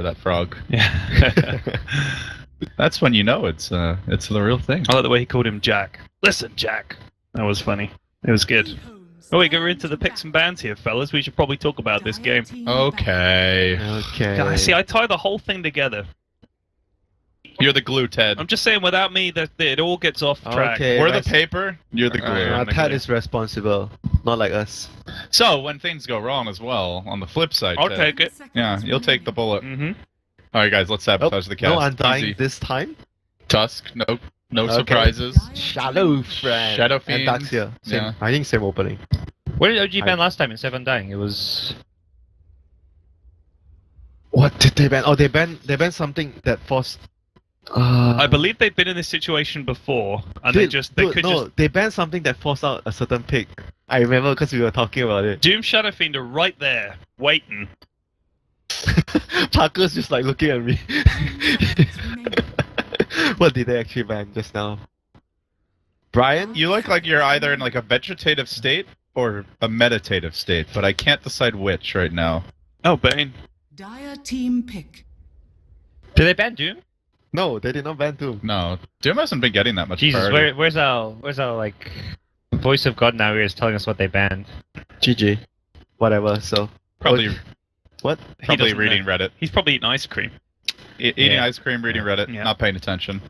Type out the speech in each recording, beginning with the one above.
that frog. Yeah. That's when you know it's the real thing. I like the way he called him Jack. Listen, Jack. That was funny. It was good. Oh, we go into the picks and bans here, fellas. We should probably talk about this game. Okay. See, I tie the whole thing together. You're the glue, Ted. I'm just saying, without me, it all gets off track. Okay, We're the paper, you're the glue. Ted is responsible, not like us. So, when things go wrong as well, on the flip side, I'll Ted, take it. Yeah, you'll take the bullet. Mm-hmm. Alright guys, let's sabotage the cast. No undying Easy. this time? Tusk, no surprises. Shadow Friend. Shadow And Fiend. Daxia. Same, Yeah. I think same opening. What did OG ban last time in 7 Dying? It was... What did they ban? Oh, they banned something that forced... I believe they've been in this situation before, and they banned something that forced out a certain pick. I remember because we were talking about it. Doom Shadow Fiend are right there, waiting. Parker's just like looking at me. What did they actually ban just now? Brian? You look like you're either in like a vegetative state or a meditative state, but I can't decide which right now. Oh, Bane. Dire team pick. Did they ban Doom? No, they did not ban Doom. No, Doom hasn't been getting that much Jesus, priority. where's our like voice of God now is telling us what they banned? GG. Whatever, so... Probably, What? probably doesn't reading know. Reddit. He's probably eating ice cream. Eating ice cream, reading Reddit, Yeah. not paying attention.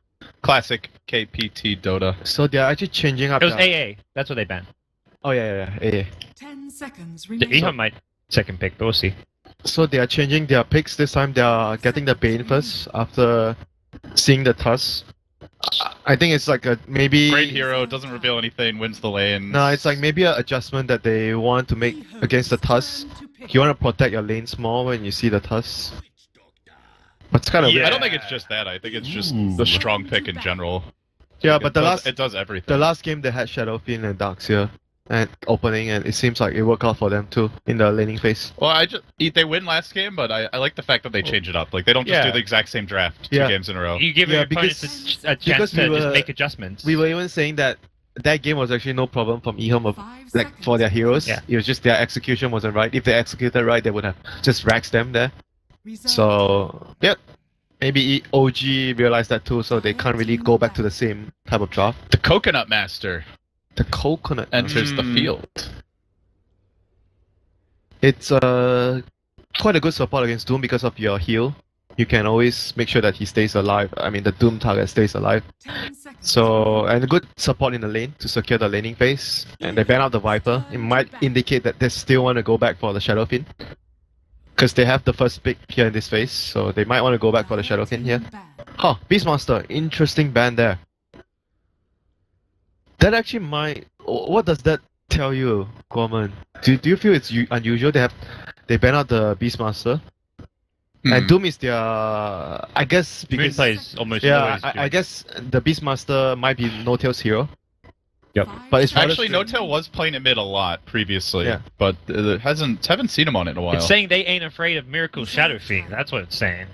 Classic KPT Dota. So they're actually changing up It was their- AA. That's what they banned. Oh yeah. 10 seconds The remaining. EHOME might second pick, but we'll see. So they are changing their picks this time. They are getting the Bane first after seeing the Tusk. I think it's like a maybe... Great hero, doesn't reveal anything, wins the lane. No, it's like maybe an adjustment that they want to make against the Tusk. You want to protect your lanes more when you see the Tusk. It's kind of Yeah. I don't think it's just that. I think it's just the strong pick in general. Yeah, but it does everything. the last game they had Shadow Fiend and Daxia and opening, and it seems like it worked out for them too in the laning phase. Well, they win last game, but I like the fact that they change it up. Like they don't just do the exact same draft 2 Yeah. games in a row. You give Yeah, your opponents a chance to just make adjustments. We were even saying that that game was actually no problem from EHOME of, 5 like for their heroes. Yeah. It was just their execution wasn't right. If they executed right, they would have just raxed them there. Reserve. So yep. Maybe OG realized that too, so they can't really go back to the same type of draft. The Coconut Master The coconut. enters the field. It's quite a good support against Doom because of your heal. You can always make sure that he stays alive. I mean, the Doom target stays alive. 10 seconds. So, and a good support in the lane to secure the laning phase. And they ban out the Viper. It might indicate that they still want to go back for the Shadow Fiend. Because they have the first pick here in this phase, so they might want to go back for the Shadow Fiend here. Huh, Beastmaster, interesting ban there. That actually might... What does that tell you, Gorman? Do you feel it's unusual they ban out the Beastmaster? And Doom is their... I guess Moon because... plays almost Yeah, always I Doom. guess the Beastmaster might be No-Tail's hero. Yep. But it's rather Actually, strange. No-Tail was playing it mid a lot previously, Yeah. but haven't seen him on it in a while. It's saying they ain't afraid of Miracle Shadow Fiend. That's what it's saying.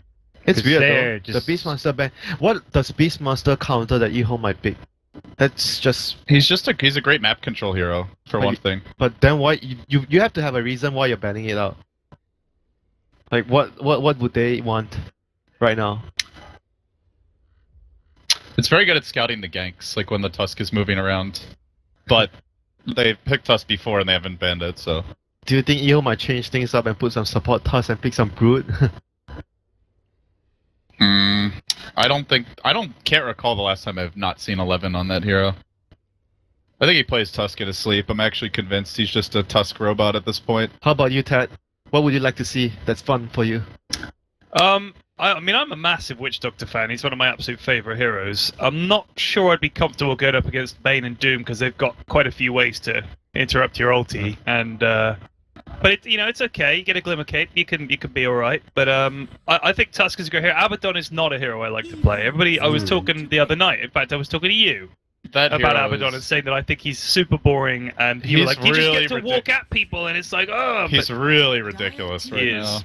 It's 'Cause weird they're though. just- The Beastmaster ban... What does Beastmaster counter that EHOME might pick? That's just... He's a great map control hero for But one thing. But then why... You have to have a reason why you're banning it out. Like, what would they want right now? It's very good at scouting the ganks, like when the Tusk is moving around. But they picked Tusk before and they haven't banned it, so... Do you think EHOME might change things up and put some support Tusk and pick some Brute? Can't recall the last time I've not seen 11 on that hero. I think he plays Tusk in his sleep. I'm actually convinced he's just a Tusk robot at this point. How about you, Ted? What would you like to see that's fun for you? I mean, I'm a massive Witch Doctor fan. He's one of my absolute favorite heroes. I'm not sure I'd be comfortable going up against Bane and Doom because they've got quite a few ways to interrupt your ulti. And but it's okay. You get a Glimmer Cape. You can be all right. But I think Tusk is a great hero. Abaddon is not a hero I like to play. Everybody, I was talking the other night. In fact, I was talking to you That about hero Abaddon and is- saying that I think he's super boring. And you were He's like, you just really get to walk at people, and it's like, oh. He's really ridiculous right He now. is.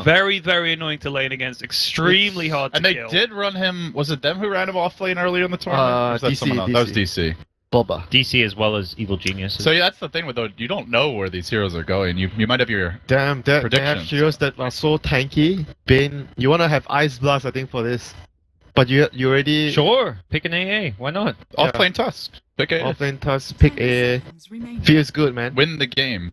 Very, very annoying to lane against. Extremely hard to And they kill. did run him. Was it them who ran him off lane earlier in the tournament? Or was that DC, someone else? That was DC. Boba. DC as well as Evil Genius. So yeah, that's the thing with those. You don't know where these heroes are going. You might have your Damn, they have predictions. heroes that are so tanky. Bane, you wanna have Ice Blast, I think, for this. But you already Sure, pick an AA. Why not? Offlane Tusk. Pick a offlane Tusk, pick 10 A. seconds remaining. Feels good, man. win the game.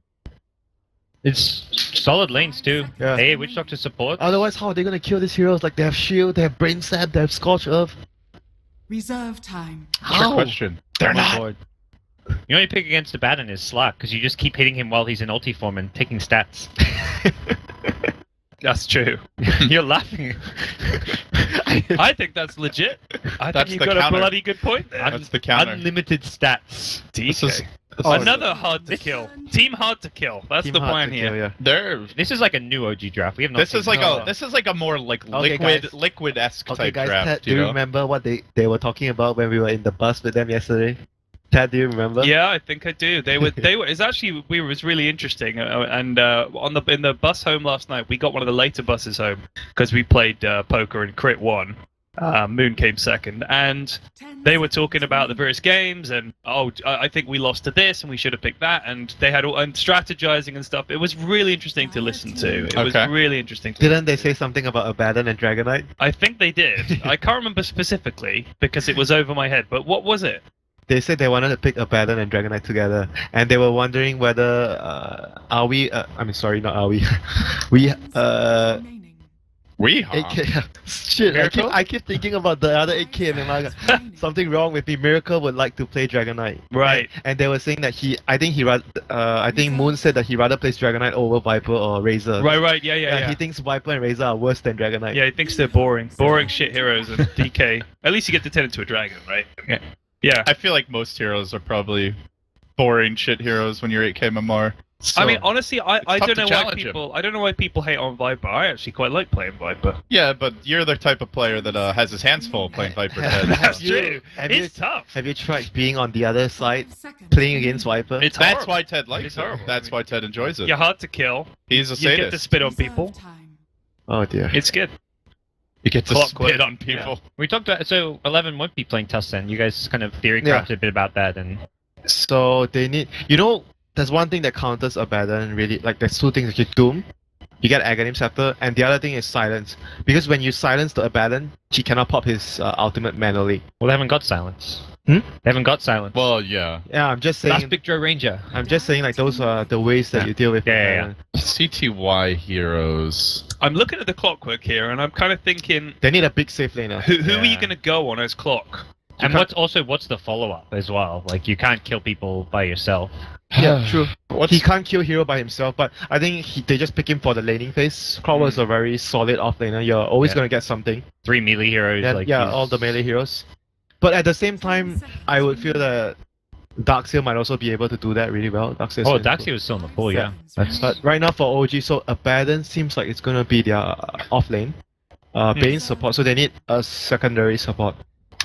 It's solid lanes too. Yeah. AA Witch Doctor support. Otherwise, how are they gonna kill these heroes? Like, they have Shield, they have Brain Sap, they have Scorch Earth. Reserve time. Trick question. They're Oh my not. God. You only pick against Abaddon is Slack because you just keep hitting him while he's in ulti form and taking stats. That's true. You're laughing. I think that's legit. I That's think the you've got counter. a bloody good point there. That's the counter. Unlimited stats. This is Another hard to kill. Team hard to kill. That's Team the hard plan to here. kill, yeah. they're. This is like a new OG draft. We have not. This is seen like this. a more like Okay, guys. liquid-esque Okay, type guys, draft. Ted, do You you know? remember what they were talking about when we were in the bus with them yesterday? Ted, do you remember? Yeah, I think I do. They were. It's actually. It was really interesting. And in the bus home last night, we got one of the later buses home because we played poker and Crit won. Moon came second, and 10 they were talking seconds about the remaining. various games, and I think we lost to this, and we should have picked that, and they had all and strategizing and stuff. It was really interesting to listen to. It was Okay. really interesting. To Didn't they say something about Abaddon and Dragonite? I think they did. I can't remember specifically because it was over my head. But what was it? They said they wanted to pick Abaddon and Dragonite together, and they were wondering whether are we? I mean, sorry, not are we? we 10 seconds remaining. We 8K. Shit, Miracle? I keep thinking about the other 8K, and I'm like, something wrong with me. Miracle would like to play Dragonite, Right. And they were saying that I think Moon said that he rather plays Dragonite over Viper or Razor. Right. Yeah. He thinks Viper and Razor are worse than Dragonite. Yeah, he thinks they're boring shit heroes, and DK. At least you get to turn into a dragon, right? Yeah. I feel like most heroes are probably boring shit heroes when you're 8K MMR. I mean, honestly, I tough don't to know why challenge people. I don't know why people hate on Viper. I actually quite like playing Viper. Yeah, but you're the type of player that has his hands full playing Viper Ted. That's you- true. have It's you- tough. Have you tried being on the other side, 5 seconds playing remaining. against Viper? It's That's horrible. why Ted likes It's it. horrible. That's why Ted enjoys it. You're hard to kill. He's a You get to sadist. spit on Reserve people. time. Oh dear. It's good. You get to Clockwork. spit on people. We talked about so 11 won't be playing Tusk then. You guys kind of theory Yeah. crafted a bit about that and So they need, there's one thing that counters Abaddon really, like there's two things. You Doom, you get Aghanim Scepter, and the other thing is Silence. Because when you silence the Abaddon, she cannot pop his ultimate manually. well they haven't got silence. Hmm? They haven't got silence. Well, yeah. Yeah, I'm just Last saying. Big Joe Ranger. I'm just saying like those are the ways that Yeah. you deal with Yeah, yeah, Abaddon. CTY heroes. I'm looking at the clockwork here, and I'm kind of thinking, They need a big safe laner. who are you Yeah. going to go on as clock? And can't- what's the follow up as well? Like you can't kill people by yourself. Yeah, true. What's He can't kill hero by himself, but I think they just pick him for the laning phase. Clockwork's a very solid off laner. You're always Yeah. gonna get something. 3 melee heroes. Yeah, like yeah, he's- all the melee heroes. But at the same time, I would feel that Darkseal might also be able to do that really well. Darkseal. Oh, Daxi was still in the pool, yeah. That's But right now for OG, so Abaddon seems like it's gonna be their off lane. Bane support, so they need a secondary support.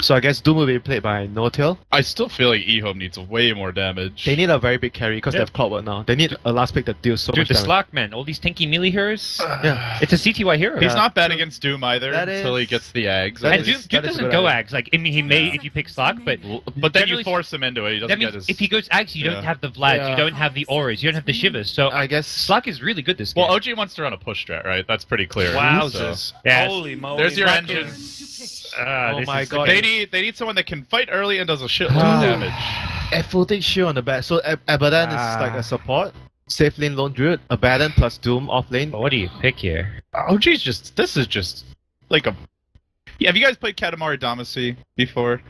So I guess Doom will be played by No-Tail. I still feel like EHOME needs way more damage. They need a very big carry because they Yeah. have Clockwork now. They need a last pick that deals so Dude, much the damage. Slack man, all these tanky melee heroes. Yeah. It's a CTY hero. He's Yeah. not bad against Doom either That until he is- gets the eggs. that And is- Duke, that Duke is a doesn't good go idea. Ags. Like, I mean, he may if you pick Slack, but But then you generally- force him into it. He that doesn't means get his. if he goes Ags, you Yeah. don't have the Vlad, Yeah. you don't have the auras, you don't have the shivers. So I guess Slack is really good this game. Well, OG wants to run a push strat, right? That's pretty clear. So. Wowzers. Yes. Holy moly. There's your That engine. is- Oh this my is the God. game. They need someone that can fight early and does a shitload Ah. of damage. Aphotic Shield on the back. So Abaddon is like Ah. a support. Safe lane lone druid. Abaddon plus Doom off lane. But what do you pick here? OG's this is just like a. Yeah, have you guys played Katamari Damacy before?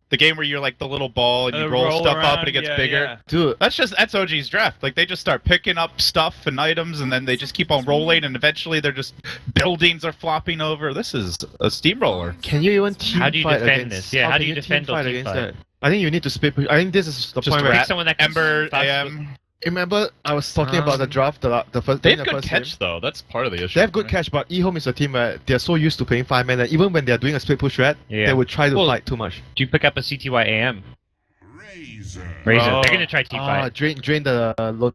The game where you're like the little ball and you roll stuff up around, and it gets yeah, bigger. yeah. Dude, That's OG's draft. Like they just start picking up stuff and items and then they just keep on rolling and eventually they're just buildings are flopping over. This is a steamroller. can you even team How do you fight defend against? this? Yeah, how do can you team defend or fight team against fight? that? I think you need to split. I think this is the Just point where. Pick someone that can Ember, fast AM. Remember, I was talking about the draft. The first. They in have the good first catch game. though. That's part of the issue. They have good catch, but EHOME is a team where they're so used to playing 5 men that even when they're doing a split push red, Yeah. they would try to Well, fight too much. Do you pick up a CTY AM? Razor. Oh. They're gonna try team fight. Drain the load.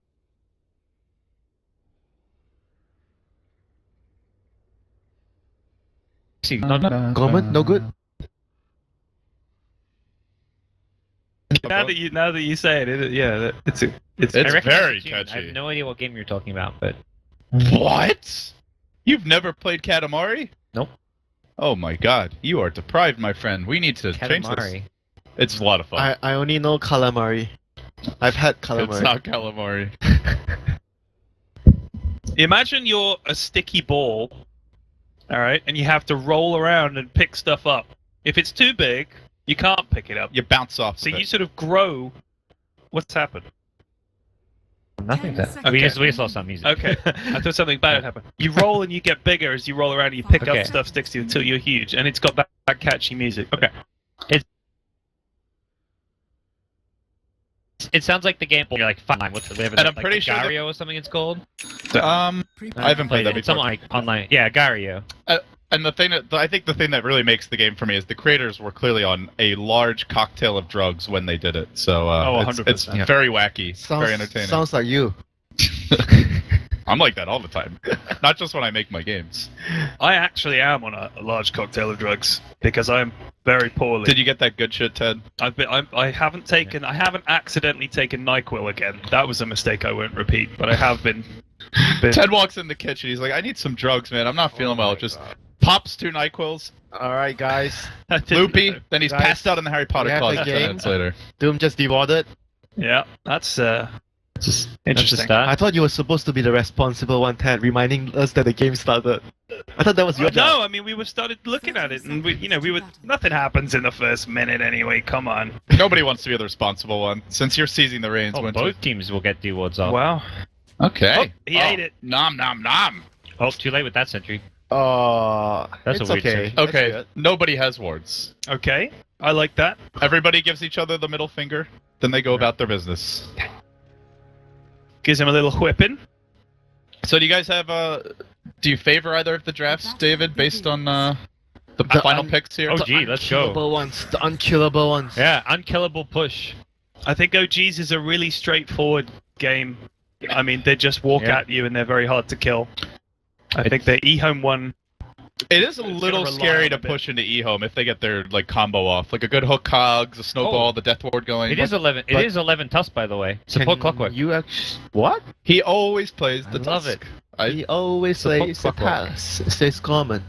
See, not Gorman, no good. now that you say it, yeah, it's It's I recognize very the tune. I catchy. have no idea what game you're talking about, but What? You've never played Katamari? Nope. Oh my god, you are deprived, my friend. We need to change this. Katamari. It's a lot of fun. I only know calamari. I've had calamari. It's not calamari. Imagine you're a sticky ball, all right, and you have to roll around and pick stuff up. If it's too big, you can't pick it up. You bounce off. So of you it. sort of grow. What's happened? Nothing. 10 That we seconds just lost some music. Okay, I thought something bad had happened. You roll and you get bigger as you roll around and you pick Okay. up stuff, sticks to you until you're huge, and it's got that catchy music. Okay. It sounds like the game. You're like fine. What's the whatever? And I'm like pretty sure that- Gario or something it's called. I haven't played that It's before. something like online. Yeah, Gario. And the thing that I think the thing that really makes the game for me is the creators were clearly on a large cocktail of drugs when they did it. So Oh, it's 100%. Yeah. very wacky, very entertaining. Sounds like you. I'm like that all the time, not just when I make my games. I actually am on a large cocktail of drugs because I'm very poorly. Did you get that good shit, Ted? I haven't accidentally taken NyQuil again. That was a mistake I won't repeat, but I have been. Ted walks in the kitchen. He's like, "I need some drugs, man. I'm not feeling well." Just pops 2 NyQuils, Alright, guys. I didn't loopy. know. Then he's Guys, passed out in the Harry Potter we have closet a 10 game. minutes later. Doom just dewarded. Yeah, that's That's interesting. the start. I thought you were supposed to be the responsible one, Ted, reminding us that the game started. I thought that was your job. No, I mean we started looking at it, and we were nothing happens in the first minute anyway. Come on. Nobody wants to be the responsible one. Since you're seizing the reins, Oh, Winter. both teams will get D-wards off. Wow. Okay. Oh, he ate it. Nom nom nom. Oh, too late with that sentry. It's That's a weird okay. save. That's Okay. good. Nobody has wards. Okay, I like that. Everybody gives each other the middle finger. Then they go about their business. Gives him a little whipping. So do you guys have do you favor either of the drafts, David, based on the The final un- picks here? Oh, gee, let's go. Unkillable ones. The unkillable ones. Yeah, unkillable push. I think OGs is a really straightforward game. I mean, they just walk Yeah. at you and they're very hard to kill. I think the EHOME one. It is a It's little gonna rely scary on to a bit. push into EHOME if they get their like combo off, like a good hook cogs, a snowball, Oh. the death ward going. It is 11. It but- is 11 tusk, by the way. Can Support clockwork. You actually what? He always plays I the love tusk. He always Support says the clockwork. pass. Says Gorman.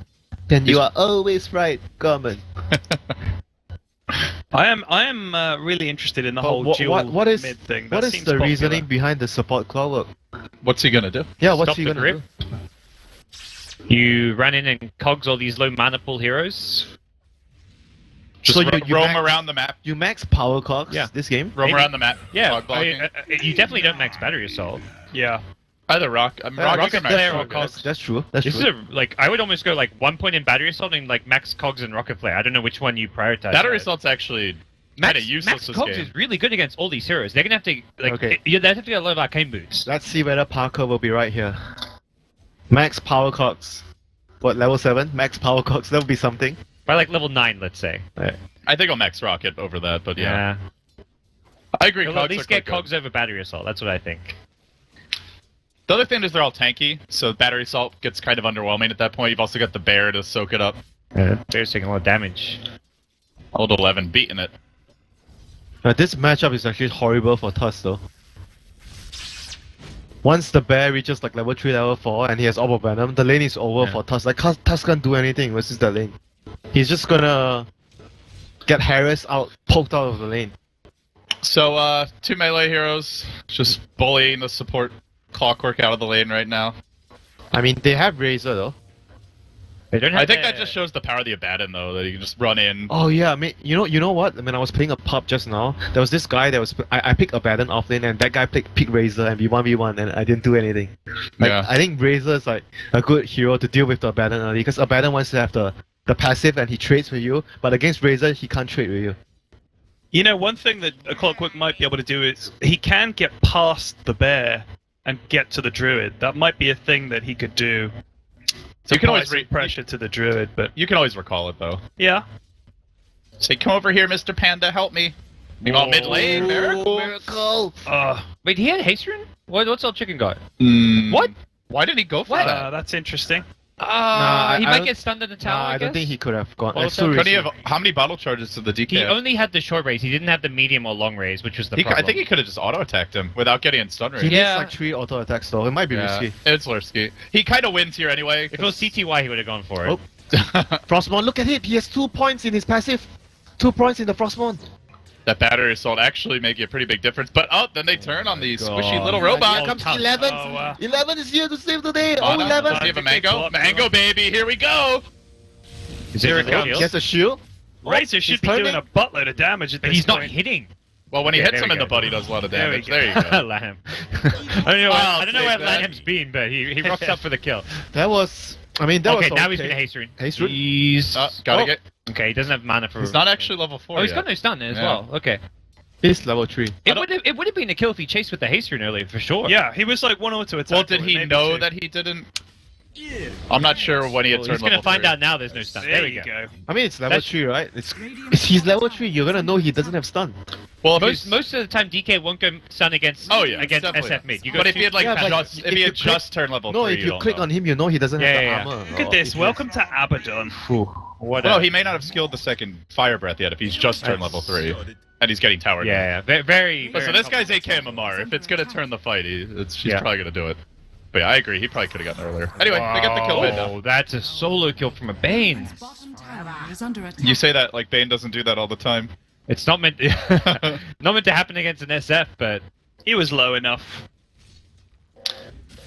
Then you He's- are always right, Gorman. I am really interested in the But whole what- dual what is- mid thing. What That is seems the popular. reasoning behind the support clockwork? What's he gonna do? Yeah, what's Stop he the gonna grip. do? You run in and cogs all these low mana pool heroes. Just So you roam max- around the map. You max power cogs Yeah. this game? Roam Maybe. around the map. Yeah, Clog blocking. you definitely don't max battery assault. Yeah. Either rock. Yeah, rocket rocket max flare so or good. cogs. That's true. That's This true. is like I would almost go like 1 point in battery assault and like max cogs and rocket flare. I don't know which one you prioritize. Battery but assault's actually Max, kinda useless max this cogs game. is really good against all these heroes. They're gonna have to like Okay. they have to get a lot of arcane boots. Let's see whether Parker will be right here. Max power cogs. What, level 7? Max power cogs, that would be something. By like level 9, let's say. I think I'll max rocket over that, but yeah. Yeah. I agree. You'll Cogs at least are get quite good. cogs over battery assault. That's what I think. The other thing is they're all tanky, so battery assault gets kind of underwhelming at that point. You've also got the bear to soak it up. Yeah. They're taking a lot of damage. Old 11 beating it. This matchup is actually horrible for Tusk though. Once the bear reaches like level 3, level 4 and he has Orb of Venom, the lane is over Yeah. for Tusk. Like Tusk can't do anything versus the lane. He's just gonna get harassed out, poked out of the lane. So, 2 melee heroes just bullying the support clockwork out of the lane right now. I mean, they have Razor though. They don't have I think the- that just shows the power of the Abaddon, though, that you can just run in. Oh yeah, I mean, you know what? When I was playing a pub just now, there was this guy that was I picked Abaddon off lane and that guy picked Razor and we 1v1 and I didn't do anything. Like, Yeah. I think Razor is like a good hero to deal with the Abaddon early because Abaddon wants to have the passive and he trades with you, but against Razor he can't trade with you. You know, one thing that a Clockwork might be able to do is he can get past the bear and get to the druid. That might be a thing that he could do. To You can apply always some pressure to the druid, but You can always recall it, though. yeah. Say, come over here, Mr. Panda, help me. You got mid lane, miracle. Miracle! Wait, he had haste rune? What's all chicken got? Mm, What? Why did he go for What? that? That's interesting. He I might don't- get stunned in the tower. Nah, I don't guess. think he could have gone. Well, It's too couldn't he risky. have, how many bottle charges did the DK He have? only had the short raise. He didn't have the medium or long raise, which was the I problem. think he could have just auto-attacked him without getting in stun He range. Yeah. needs like 3 auto attacks though. It might be risky. It's risky. He kind of wins here anyway. If it was CTY, he would have gone for it. Oh. Frostmourne, look at it. He has 2 points in his passive. 2 points in the Frostmourne. That battery assault actually making a pretty big difference. But then they turn on the squishy God. little Here robot. comes tough. 11. Oh, wow. 11 is here to save the day. Oh, Oh, no. 11. Does he have a I think they mango? blocked Mango, him. baby, here we go! Here it comes. He has a shield. Razor he's should be turning. doing a buttload of damage at But this he's not point. hitting. Well, when he Yeah, hits there him we in the go. butt, he does a lot of There we damage. go. There you go. Lamb. I don't know where take that. Lanham's been, but he rocks up for the kill. That was. I mean, that Okay, was now he's gonna haste rune. Haste rune? He's Gotta Oh. get. okay. He doesn't have mana for. He's not actually level 4 Oh, he's yet. got no stun as Yeah. well. Okay. He's level 3. It would have been a kill if he chased with the haste rune earlier for sure. Yeah, he was like 1 auto attack. Well, did away, he maybe know 2. that he didn't? I'm not sure when he had Well, turned he's gonna level find 3. out now. There's no stun. There There we you go. go. I mean, it's level That's- 3, right? It's he's level 3. You're gonna know he doesn't have stun. Well, if Most he's- most of the time, DK won't go stun against. Oh, yeah, against definitely. SF mid. You go But if he had like Yeah, but just if if he you had click- just turned level No, 3, if you you don't click know. on him, you know he doesn't have the Yeah, yeah, armor. Look at this. Welcome to Abaddon. what? Well, he may not have skilled the second fire breath yet if he's just turned level 3 and he's getting towered. Yeah, yeah, very. Listen, very this guy's AK MMR. If it's gonna turn the fight, she's Yeah. probably gonna do it. But yeah, I agree. He probably could have gotten earlier. Anyway, they got the kill mid now. Oh, that's a solo kill from a Bane. Bottom tower is under attack. You say that like Bane doesn't do that all the time. It's not meant not meant to happen against an SF, but He was low enough.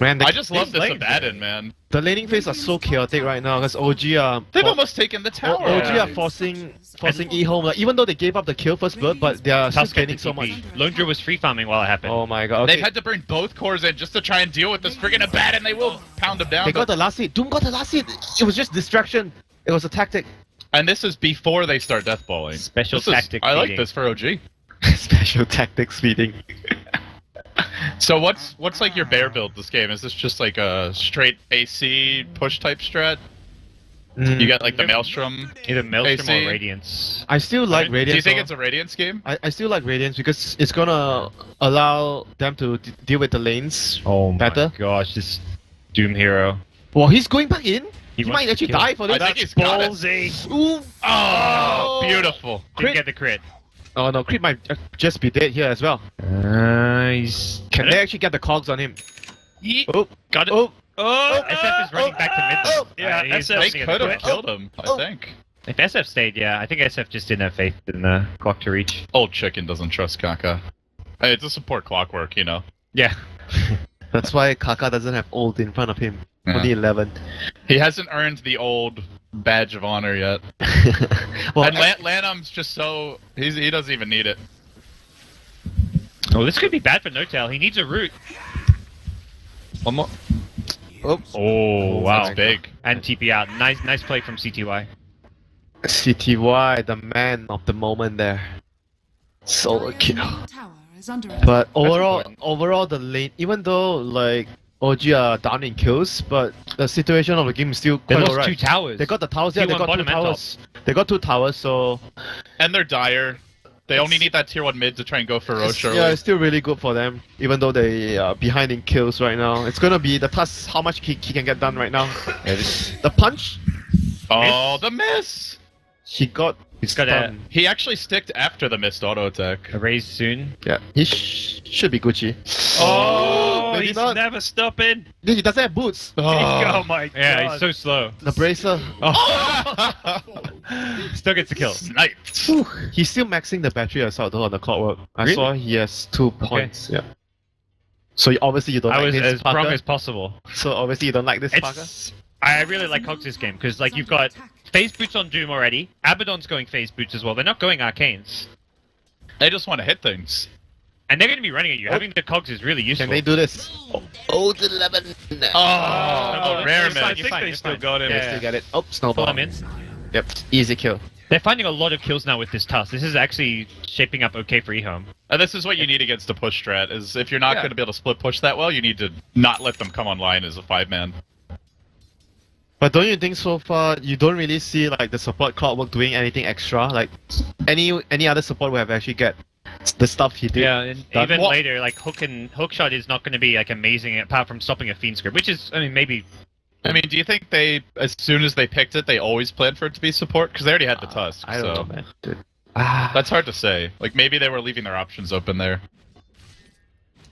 Man, I just love this lanes Abaddon, man. the laning phase are so chaotic right now because OG are They've almost taken the tower. OG are forcing EHOME. Like, even though they gave up the kill first blood, but they are still Tusk getting gaining so much. Londra was free farming while it happened. Oh my god. Okay. They've had to bring both cores in just to try and deal with this friggin' Abaddon. They will pound him down. They got but- the last hit. Doom got the last hit. It was just distraction. It was a tactic. And this is before they start deathballing. Special This is- tactic I like feeding. this for OG. Special tactics feeding. So what's like your bear build this game? Is this just like a straight AC push type strat? You got like the Maelstrom. Either Maelstrom AC. or Radiance. I still like Radiance. Do you think though. it's a Radiance game? I still like Radiance because it's gonna allow them to deal with the lanes Oh my better. gosh, this Doom hero. Well, he's going back in. He wants might to actually kill. die for I this. think he's got it. Ballsy. Ooh. Oh, beautiful. Didn't Crit. get the crit. Oh no, Crit might just be dead here as well. Nice. Can they actually get the cogs on him? Oh, Got it. oh, Oh, SF is running back to mid. oh, yeah, he's SF They forcing it could to have quit. killed him, I Oh. think. If SF stayed, yeah, I think SF just didn't have faith in the clock to reach. Old chicken doesn't trust Kaka. Hey, it's a support clockwork, you know. Yeah. that's why Kaka doesn't have ult in front of him. Yeah. Only 11. He hasn't earned the old badge of honor yet. Well, And Lanham's just so he doesn't even need it. Oh, this could be bad for No-Tail. He needs a root. One more. Oh, wow. That's big. And TP out. Nice play from CTY. CTY, the man of the moment there. Solo kill. Tower is under attack. But overall, important. the lane, even though like OG are down in kills, but the situation of the game is still They quite lost alright. 2 towers. They got the towers, yeah, they T1 got 2 bottom and top. towers. They got 2 towers, so And they're dire. They only need that tier 1 mid to try and go for Roche early. yeah, it's still really good for them, even though they are behind in kills right now. It's gonna be the task how much he can get done right now. The punch, Oh, the miss! he got He's got a stunned. He actually sticked after the missed auto attack. raise soon. Yeah, he should be Gucci. Oh, maybe he's not. never stopping. He doesn't have boots. Oh my god. Yeah, he's so slow. The bracer. Still gets the kill. Sniped. Whew, he's still maxing the battery assault though on the clockwork. I Really? saw he has 2 points. Yeah. So obviously you don't I like was this as wrong Parker. as possible. So obviously you don't like this Parker. I really like Cogs' game because like you've got phase boots on Doom already. Abaddon's going phase boots as well. They're not going arcanes, They just want to hit things. and they're going to be running at you. Having the Cogs is really useful. Can they do this? Oh, it's 11. Oh, no, rare you're miss. fine, I you're think fine, they you're still fine. got him. Yeah. Still get it. Oh, Pull snowball. them in. Yep, easy kill. They're finding a lot of kills now with this task. This is actually shaping up okay for EHOME. And this is what you need against a push strat, is if you're not Yeah. going to be able to split push that well, you need to not let them come online as a 5-man. But don't you think so far you don't really see like the support clockwork doing anything extra? Like any other support would have actually get the stuff he did. Yeah, and done. even What- later, like hookshot is not going to be like amazing apart from stopping a fiend script, which is, I mean, maybe I mean, do you think they, as soon as they picked it, they always planned for it to be support? Because they already had the Tusk. I don't so. know, man. Dude. That's hard to say. Like, maybe they were leaving their options open there.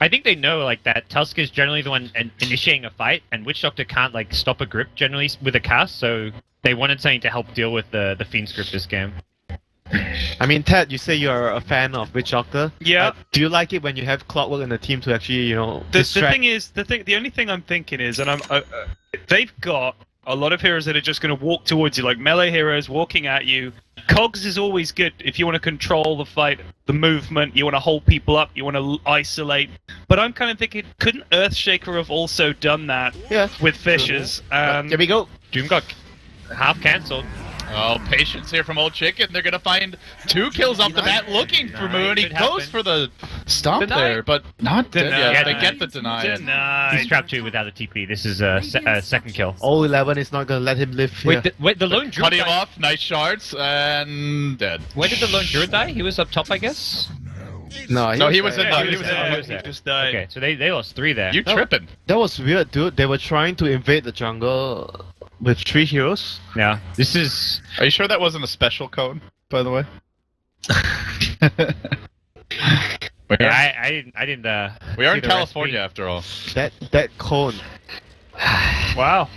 I think they know like that Tusk is generally the one initiating a fight, and Witch Doctor can't like stop a grip generally with a cast, so they wanted something to help deal with the Fiend's grip this game. I mean, Ted, you say you're a fan of Witch Doctor. Yeah. Do you like it when you have Clockwork in the team to actually, you know, The distract? thing is, the only thing I'm thinking is, and they've got a lot of heroes that are just going to walk towards you, like melee heroes walking at you. Cogs is always good if you want to control the fight, the movement, you want to hold people up, you want to isolate. But I'm kind of thinking, couldn't Earthshaker have also done that Yeah. with Fishers? Here we go. Doom got half cancelled. Oh, patience here from Old Chicken. They're gonna find 2 kills off the bat looking for Moon. He Could goes happen. for the stomp Denied. there, but not dead Denied. yet. They get the deny. He's Denied. trapped 2 without a TP. This is a second kill. All 11 is not gonna let him live here. Wait, the lone druid Cut him die? off, nice shards, and dead. Where did the lone druid die? He was up top, I guess. No, he was in Yeah, the- he was there. he was He there. just died. Okay, so they lost 3 there. You tripping. That was weird, dude. They were trying to invade the jungle with 3 heroes. Yeah, this is. Are you sure that wasn't a special cone, by the way? Yeah, I didn't. We are see in the California recipe. after all. That cone. Wow.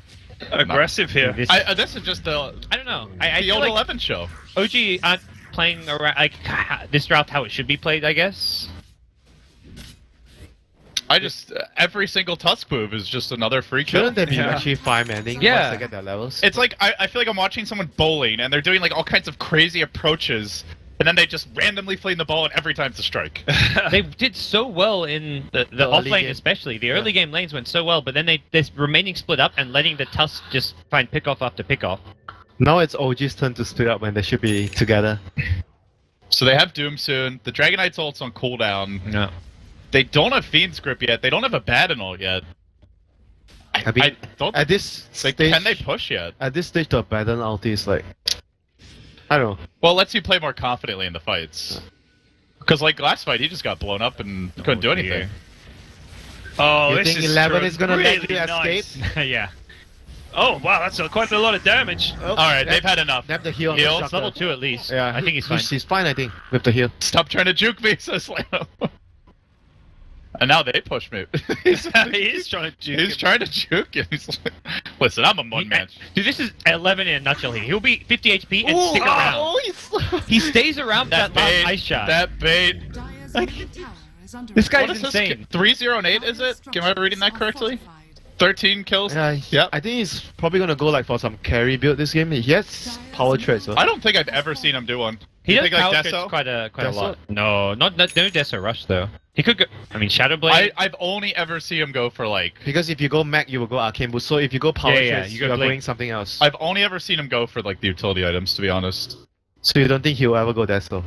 Aggressive here. This is just the I don't know. I the feel old like 11 show. OG aren't playing around like this draft how it should be played, I guess. I just every single Tusk move is just another free kill. Shouldn't they be Yeah. actually 5-manning Yeah. once they get their levels? It's like I feel like I'm watching someone bowling and they're doing like all kinds of crazy approaches, and then they just randomly fling the ball and every time's a strike. They did so well in the The off early lane, game. especially. The early game lanes went so well, but then this remaining split up and letting the Tusk just find pickoff after pickoff. Now it's OG's turn to split up when they should be together. So they have Doom soon. The Dragon Knight's ult's on cooldown. No. They don't have Fiend's grip yet. They don't have a Baden ult yet. I mean, I don't. at this Like, stage, can they push yet? at this stage, the Baden ulti is like, I don't know. Well, it lets you play more confidently in the fights. Because like last fight, he just got blown up and couldn't do anything. dear. Oh, You this think is 11 true. is gonna really let you nice. escape? Yeah. Oh wow, that's quite a lot of damage. All right, they've had enough. They have the heal. on Heal, the Shocker. Level 2 at least. Yeah, I think he's fine. He's fine, I think, with the heal. Stop trying to juke me, says Lano. And now they push me. He is trying to juke He's him. trying to juke him. He's like, listen, I'm a one man. Dude, this is 11 in a nutshell here. He'll be 50 HP and stick around. He stays around That that last bait. ice shot. That bait. Dyer's middle tower is under This attack. guy's What is this? insane. 3-0 and 8, is it? Am I reading that correctly? 13 kills? Yeah, Yep. I think he's probably gonna go like for some carry build this game. He has power trades, so. I don't think I've ever seen him do one. He You does think like power Deso? trades quite a Deso? lot. No, no Deso Rush though. He could go. I mean, Shadowblade. I've only ever seen him go for like. Because if you go Mac, you will go Arcane Boost. So if you go power Yeah, trades, you you go are Blink. going something else. I've only ever seen him go for like the utility items, to be honest. So you don't think he'll ever go Deso?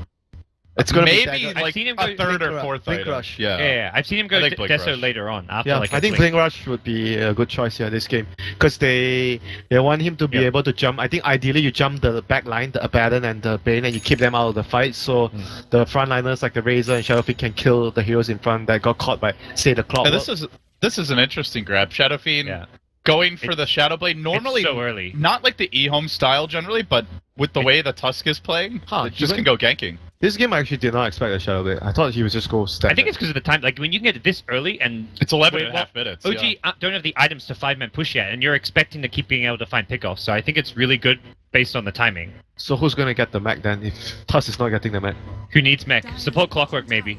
It's gonna be Maybe Dagger. like I've seen him a go third Blink or Rush- fourth Blink item. Rush. yeah, I've seen him go I think Blink Deso Rush. later on. After Yeah, like I a think blink. Blink Rush would be a good choice here this game because they want him to be Yeah. able to jump. I think ideally you jump the back line, the Abaddon and the Bane, and you keep them out of the fight. So the frontliners like the Razor and Shadowfiend can kill the heroes in front that got caught by say the Clockwork. And this is an interesting grab. Shadow Fiend Yeah. going for the Shadowblade. Normally, It's so early. not like the EHOME style generally, but with the way the Tusk is playing, Huh, it he just went- can go ganking. This game I actually did not expect a Shadowblade. I thought he would just go standard. I think it's because of the time. Like when you can get it this early and It's 11 Wait, and a half minutes. OG yeah. don't have the items to 5-man push yet, and you're expecting to keep being able to find pickoffs. So I think it's really good based on the timing. So who's gonna get the Mac then if Tuss is not getting the Mac? Who needs mech? Support Clockwork maybe.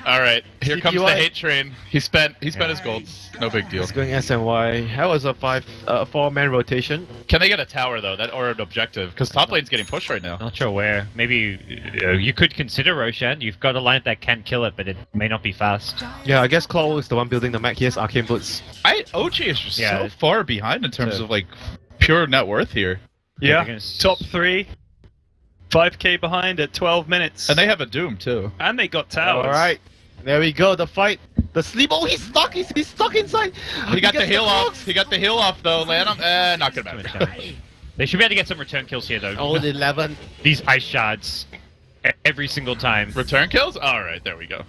All right, here comes the CPY. hate train. He spent his gold. No big deal. It's going SNY. That was a 4-man rotation. Can they get a tower though? That or an objective? Because top lane's getting pushed right now. Not sure where. Maybe you could consider Roshan. You've got a line that can kill it, but it may not be fast. Yeah, I guess Claw is the one building the Mac. He has Arcane Boots. OG is just Yeah. so far behind in terms So- of like pure net worth here, Yeah, they're gonna top 3, 5k behind at 12 minutes, and they have a Doom too. and they got towers. All right, there we go. The fight, the sleep. Oh, he's stuck. He's stuck inside. He got the gets heal off. cloaks. He got the heal off though. Land him. Not gonna too much matter. damage. They should be able to get some return kills here though. Oh, the 11. These ice shards every single time. Return kills. All right, there we go.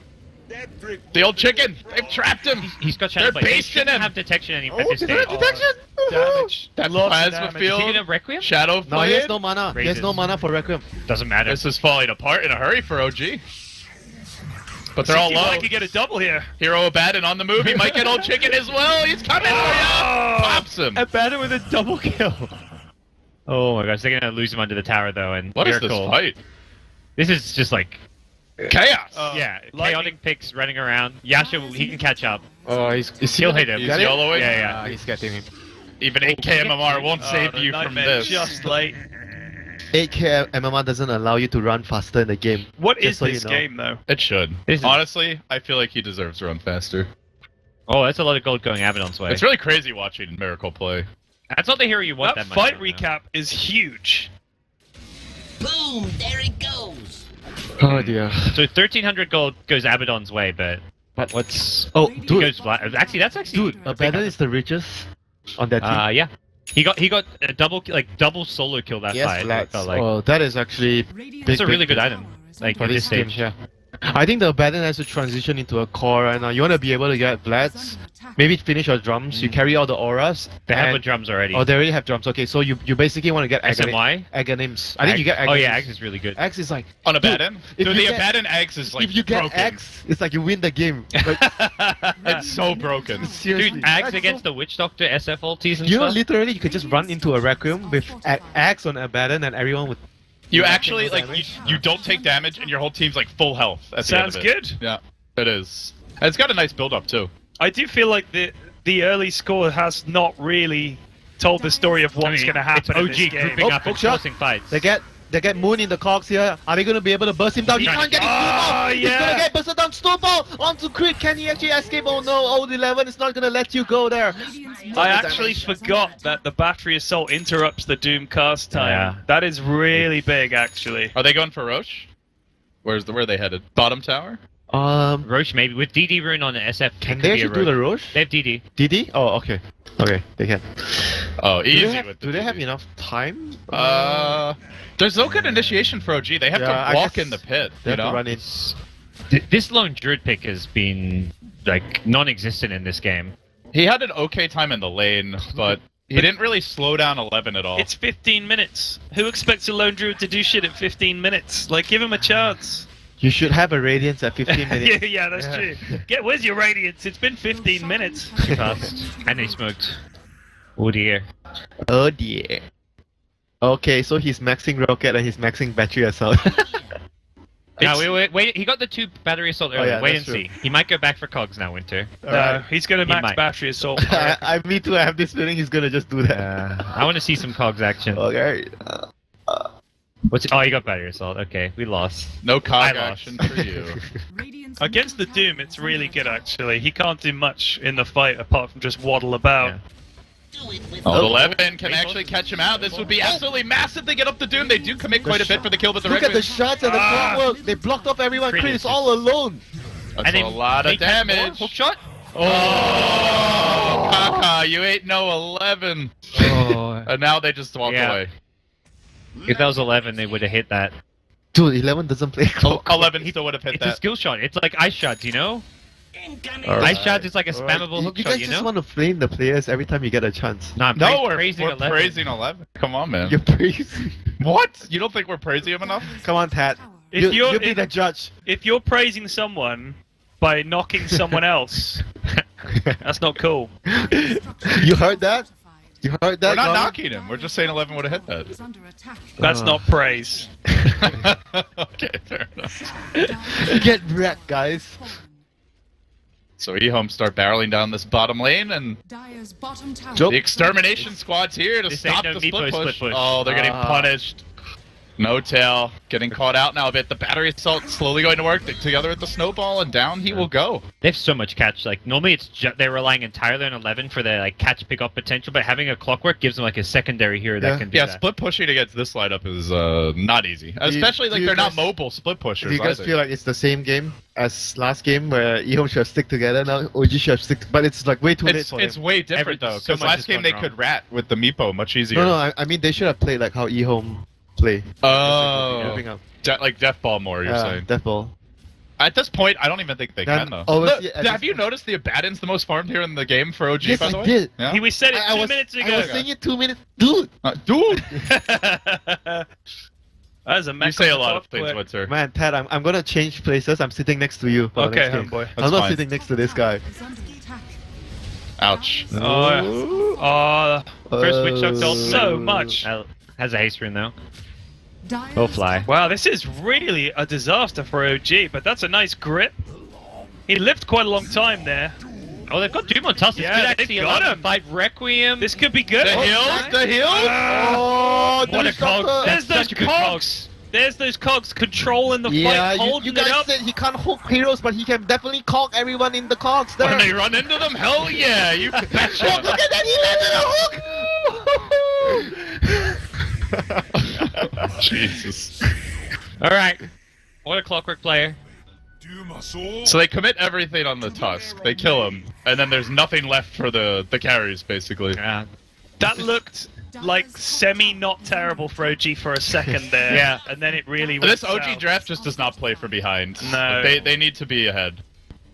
The old chicken! They've trapped him! He's got shadow They're blade. They basting shouldn't him! have detection any at Oh, this he's stage. got detection! Damage. That Lots of plasma damage. Is he field, gonna Requiem? Shadow No, he has Blade. no mana. He has no Raises. mana for Requiem. Doesn't matter. This is falling apart in a hurry for OG. But they're all low. I could get a double here. Hero Abaddon on the move. He might get old chicken as well. He's coming for you. Pops him. Abaddon with a double kill. Oh my gosh, they're gonna lose him under the tower though, and What is this Miracle. fight? This is just like Chaos. yeah, lightning. chaotic picks running around. Yasha, he can catch up. Oh, he's He'll hit him. He's Got it? YOLOing. Yeah, he's getting him. Even 8k MMR won't save the you from nightmare this. Just late. 8k MMR doesn't allow you to run faster in the game. What Just is so you this know. game though? It should. This is- Honestly, I feel like he deserves to run faster. Oh, that's a lot of gold going Abaddon's way. It's really crazy watching Miracle play. That's not the hero you want That that, fight much. recap is huge. Boom! There it goes. Oh dear. So 1300 gold goes Abaddon's way, but what's Oh, he dude, goes actually that's actually Abaddon is the richest on that team. yeah. He got a double solo kill that fight. I felt like. Oh, that is actually It's a big, really big good deal. item. Like for at this this game. stage. Yeah. I think the Abaddon has to transition into a core right now. You want to be able to get Vlads, maybe finish your drums. You carry all the auras. They have and- the drums already. Oh, they already have drums. Okay, so you basically want to get SMY? Agonyms. I think you get Agonyms. Oh yeah, Axe is really good. Axe is like On Abaddon? if Dude, you the get- Abaddon Eggs is like if you get broken. Axe, it's like you win the game. But It's so broken. seriously, Dude, Axe that's against so- the Witch Doctor SF ultis and You know, stuff. literally, you could just run into a Requiem with Axe on Abaddon, and everyone would. You Yeah, actually, no like, damage. you don't take damage and your whole team's like full health at the end Sounds of it. good. Yeah, it is. And it's got a nice build up too. I do feel like the early score has not really told the story of what's going to happen in It's this OG game. grouping Oh, up and hookshot. forcing fights. They get Moon in the cogs here. Are they going to be able to burst him down? He Trying can't to- get his snowball. He's yeah. going to get bursted down. Snowball onto crit. Can he actually escape? Oh no, old 11 is not going to let you go there. I actually forgot that the battery assault interrupts the Doom cast time. Yeah. That is really big, actually. Are they going for Roche? Where are they headed? Bottom tower? Roche maybe with DD rune on the SF. Can it they could be a actually do the Roche? They have DD. DD? Oh, okay. Okay, they can. Oh, Do easy they have, with the do they have DD. enough time? There's no good initiation for OG. They have Yeah, to I walk guess in the pit. They You have to know? run in. This lone druid pick has been like non-existent in this game. He had an okay time in the lane, but he didn't really slow down 11 at all. It's 15 minutes. Who expects a lone druid to do shit at 15 minutes? Like, give him a chance. You should have a Radiance at 15 minutes. yeah, that's Yeah. true. Where's your radiance? It's been 15 minutes. Fast. And they smoked. Oh dear. Oh dear. Okay, so he's maxing rocket and he's maxing battery assault. Now wait. He got the 2 battery assault earlier. yeah, wait and that's see. He might go back for cogs now, Winter. No, he's going to He max might. battery assault. Me too, I have this feeling he's gonna just do that. I want to see some cogs action. Okay. What's it? Oh, he got battery assault. Okay, we lost. No cog I action lost. for you. Against the Doom, it's really good, actually. He can't do much in the fight apart from just waddle about. Yeah. Do it with Oh, Oh. 11 can actually catch him out. This would be absolutely massive to get up the Doom. They do commit quite a bit for the kill, but the Look at the Requiem- shots and the clockwork. They blocked off everyone. Crit Crit is is all alone. That's And a lot they of catch more? damage. Hook shot. Oh, Kaka, you ain't no 11. Oh. And now they just walk Yeah. away. If that was 11, they would have hit that. Dude, 11 doesn't play clock. 11 still would have hit It's a that. skill shot. It's like ice shots, you know? incoming. Ice shots is like a spammable You hook guys shot, you just know? want to flame the players every time you get a chance. No, I'm No, we're praising 11. praising 11. Come on, man. You're praising. What? You don't think we're praising him enough? Come on, Tat. If You you're be if, the judge. if you're praising someone by knocking someone else, that's not cool. You heard that? You heard that? We're not Norman? knocking him. We're just saying 11 would have hit that. That's not praise. Okay, fair enough. Get wrecked, guys. So EHOME start barreling down this bottom lane, and Dyer's bottom tower. Joe- the extermination squad's here to This ain't stop no the Meepo split split push. push. Oh, they're getting punished. No tail, getting caught out now a bit. The battery assault slowly going to work together with the snowball, and down he will go. They have so much catch. Like normally, they're relying entirely on 11 for their like catch pick up potential, but having a clockwork gives them like a secondary hero Yeah. that can do Yeah, that. split pushing against this lineup is not easy. Especially like do you they're not guys- mobile split pushers. Do you guys either. feel like it's the same game as last game where EHOME should have stick together now? OG should have stick, but it's like way too late It's for it's them. way different though, so because much last has game gone they wrong. could rat with the Meepo much easier. No, I mean they should have played like how EHOME play. Oh, Moving up. like Death Ball more. You're saying. Death Ball. At this point, I don't even think they Then can though. obviously Look, at have this you noticed the Abaddon's the most farmed here in the game for OG? Yes, by the I way? did. Yeah. We said it I 2 was, minutes ago. I was saying it 2 minutes. Dude! Dude, That was a you say a lot of things, quick. Winter. Man, Ted, I'm gonna change places. I'm sitting next to you. For the Okay, next game. homeboy. I'm That's not fine. sitting next to this guy. Is under attack. Ouch. Oh, First Witch Doctor ultimate. so much. Has a haste rune though. Dire's Go fly. Wow, this is really a disaster for OG, but that's a nice grip. He lived quite a long time there. Oh, they've got Doom on Tusk. Yeah, This could they've actually got allow them him. to fight Requiem. This could be good. The hills, the hills. Oh, What a there's cog. Doctor. There's those such a good cogs. There's those cogs controlling the Yeah, fight, you holding guys it up. said he can't hook heroes, but he can definitely cog everyone in the cogs there. When they run into them, hell yeah, you betcha. Oh, look at that! He landed a hook! Jesus. All right. What a clockwork player. So they commit everything on the Tusk. They kill him, and then there's nothing left for the carries, basically. Yeah. That looked like semi-not terrible for OG for a second there. Yeah. And then it really But went this OG south. draft just does not play from behind. No. They need to be ahead,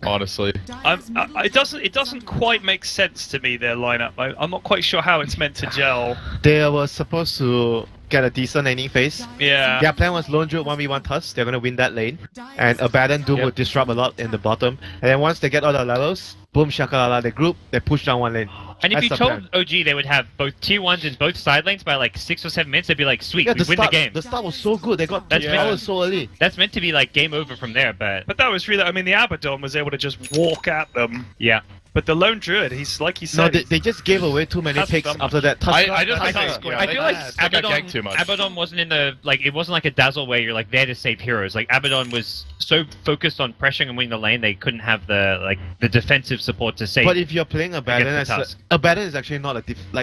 honestly. It doesn't quite make sense to me, their lineup. I'm not quite sure how it's meant to gel. They were supposed to get a decent laning phase. Yeah. Their plan was lone druid 1v1 Tusk. They're gonna win that lane, and Abaddon Doom Yep. would disrupt a lot in the bottom. And then once they get all the levels, boom shakalala, they group, they push down one lane. And if That's you the told plan. OG they would have both tier 1s in both side lanes by like 6 or 7 minutes, they'd be like, sweet, Yeah, we win the game. The start was so good. They got That's two meant- towers so early. That's meant to be like game over from there, but But that was really, I mean, the Abaddon was able to just walk at them. yeah. But the lone druid, he's like he No, said. they just gave away too many That's picks dumb. after that. Tusk, I just think Tusk- they- yeah, I they feel got- like they got ganked too much. Abaddon wasn't in the like it wasn't like a dazzle where you're like there to save heroes. Like Abaddon was so focused on pressuring and winning the lane they couldn't have the defensive support to save. But if you're playing Abaddon, Against the as Tusk. Abaddon is actually not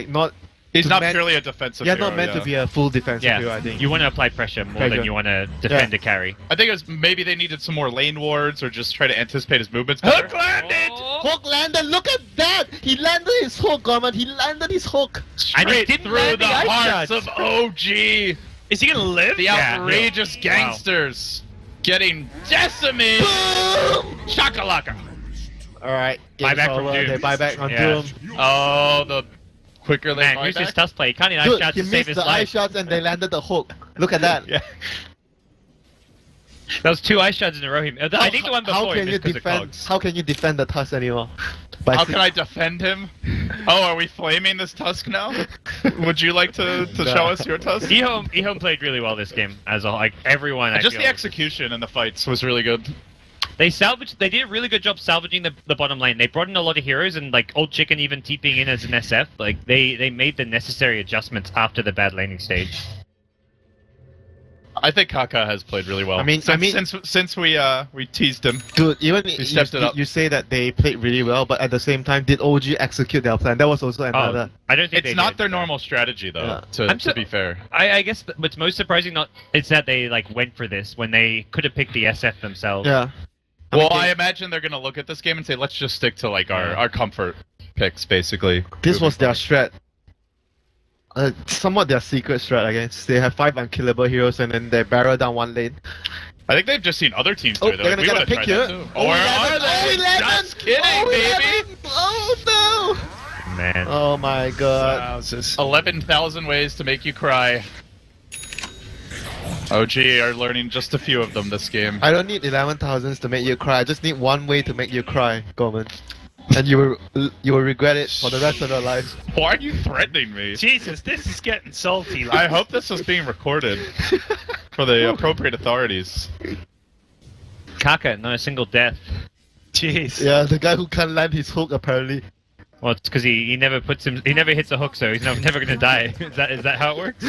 not. He's to not man- purely a defensive Yeah, hero, not meant yeah. to be a full defensive yeah, hero. I think. you want to apply pressure more Pressure. than you want to defend a carry. I think it was maybe they needed some more lane wards or just try to anticipate his movements. Hook better. landed! Hook landed. Look at that! He landed his hook, Gorman. He landed his hook. And he Straight didn't through land the the ice hearts shots. of OG. Is he gonna live? The Yeah. outrageous Wow. gangsters getting decimated. Shakalaka. All right. Buy game's back from over. Doom. They buy back on Yeah. Doom. Oh, the quicker they Man, buy use his back. Tusk play. He can't even Dude, ice shots he to save missed his the eye life. shots and they landed the hook. Look at that. Yeah. That was 2 ice shots in a row. I think the one How before he can you missed because of defend? cogs. How can you defend the Tusk anymore? By How si- can I defend him? Oh, are we flaming this Tusk now? Would you like to show us your Tusk? EHOME played really well this game as a whole. Like everyone, I Just feel. the execution in the fights was really good. They did a really good job salvaging the bottom lane. They brought in a lot of heroes and like Old Chicken even TPing in as an SF. Like they made the necessary adjustments after the bad laning stage. I think Kaka has played really well. I mean- since we teased him. Dude, even He stepped it up. you say that they played really well, but at the same time, did OG execute their plan? That was also another. I don't think It's they not did. their normal strategy though. Yeah. To be fair. I guess what's most surprising not it's that they like went for this when they could have picked the SF themselves. Yeah. Well, mean, I imagine they're gonna look at this game and say, let's just stick to like our comfort picks, basically. this was their strat. Somewhat their secret strat, I guess. They have 5 unkillable heroes and then they barrel down one lane. I think they've just seen other teams Oh, do it. they're Like, gonna we get a would've pick tried here. that too. Oh, Or 11. are they? 11. Just kidding, Oh, baby. 11. Oh no! Man. Oh my god. Wowzers. 11,000 ways to make you cry. OG are learning just a few of them this game. I don't need 11,000s to make you cry. I just need one way to make you cry, Gorman. And you will regret it for the rest of your life. Why are you threatening me? Jesus, this is getting salty. I hope this is being recorded for the appropriate authorities. Kaka, not a single death. Jeez. Yeah, the guy who can't land his hook apparently. Well, it's because he never hits a hook, so he's never gonna die. Is that how it works?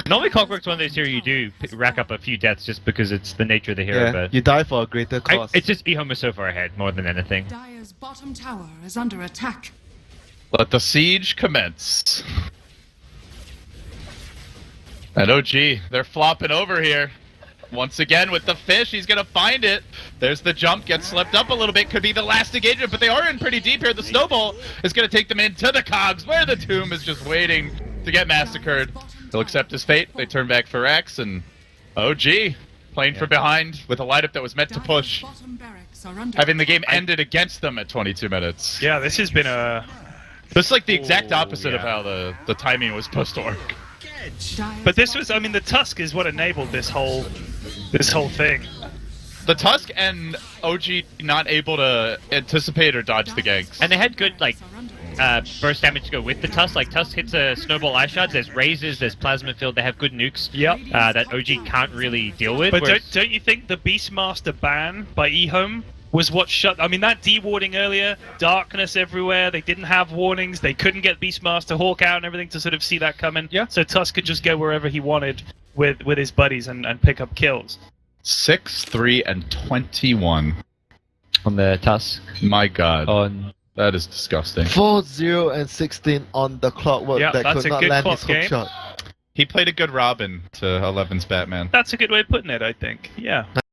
Normally, Clockwork's one of those heroes you do rack up a few deaths just because it's the nature of the hero. Yeah, But you die for a greater cause. it's just EHOME is so far ahead more than anything. Dire's bottom tower is under attack. Let the siege commence. And OG, they're flopping over here. Once again with the fish, he's gonna find it. There's the jump, gets slipped up a little bit, could be the last engagement, but they are in pretty deep here. The snowball is gonna take them into the cogs, where the tomb is just waiting to get massacred. He'll accept his fate, they turn back for X, and OG playing for behind with a lineup that was meant to push, Dire's bottom barracks are under having the game attack. ended against them at 22 minutes. Yeah, this has been a. This is like the exact opposite of yeah. how the timing was supposed to work. Dire's But this was, I bottom mean, the Tusk is what enabled this whole thing. The Tusk and OG not able to anticipate or dodge the ganks. And they had good, like, barracks are under attack. burst damage to go with the Tusk. Like, Tusk hits a snowball ice shards, there's razes, there's plasma field, they have good nukes. Yep. That OG can't really deal with. But whereas- don't you think the Beastmaster ban by EHOME was what shut? I mean, that dewarding earlier, darkness everywhere. They didn't have warnings. They couldn't get Beastmaster Hawk out and everything to sort of see that coming. Yeah. So Tusk could just go wherever he wanted with his buddies and pick up kills. 6, 3, and 21. On the Tusk. My God, On that is disgusting. 4-0 and 16 on the clockwork Yeah, that that's could a not good land clock his hook game. shot. He played a good Robin to 11's Batman. That's a good way of putting it, I think. Yeah.